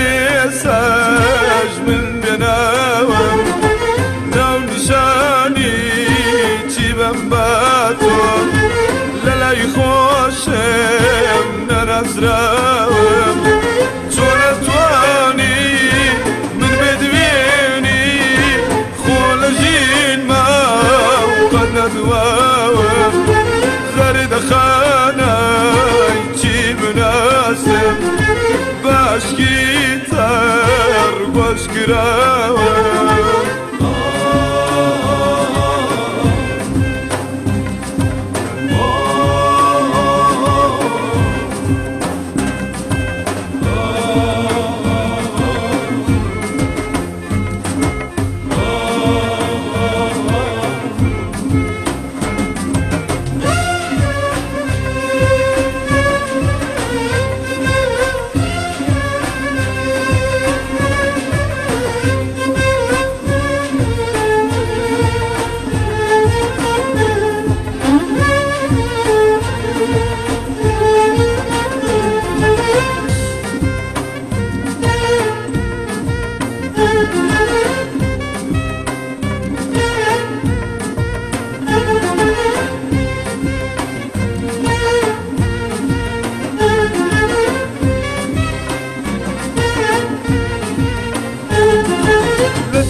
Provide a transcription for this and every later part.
يساج من بناوم ناو نشاني تيبن باتو للا يخوشم ننزراوم تونتواني من بدويني خولجين ما وقد ندواوم زرد خاناي تيبناسم باشكي تر باشكراوم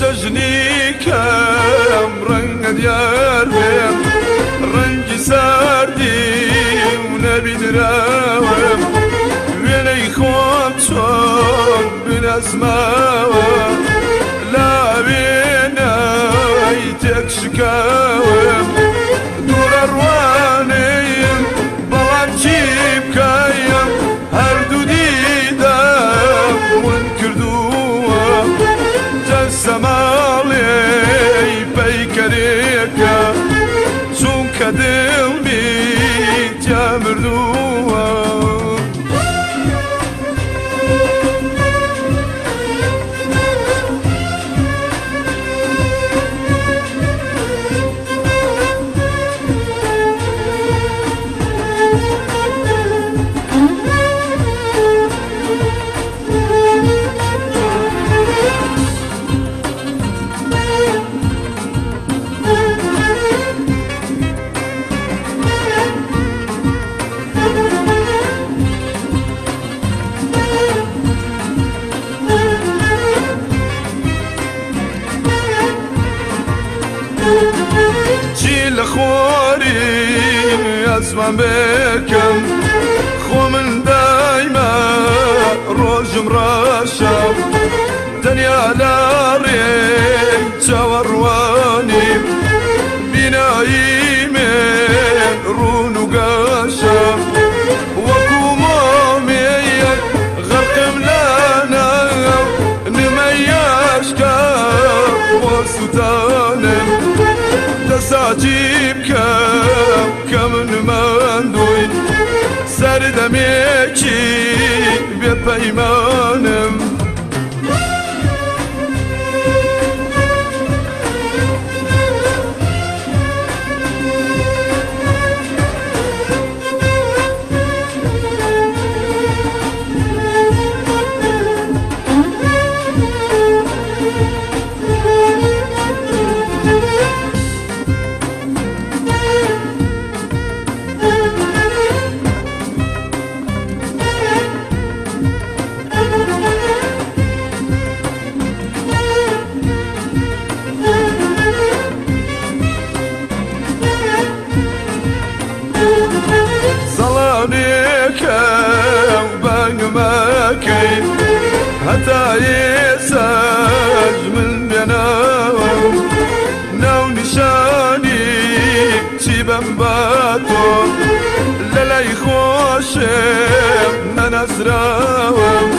تجني كم رنگ ديار بيم رنج سردي ونبي دراوم ويني خوب شون بالاسماوة لا بيني تكشكاوم دور اروانيم بلانشي بكايم هردو ديدم ونكردوم جسمالي بيكريكا چونك دلمي تمردوم لخوري اسمع بكم خو من دايما روج مرشم دنيا لاري تشاورواني بناي من رونو قاشم وكومومي غرق ملانا نمياشكا وسوتانم تساجيب كم مندوي سردميكي ببيمانم حتى يساج من بناوم ناو نشاني تيبن باتو للا يخوشم ننزراوم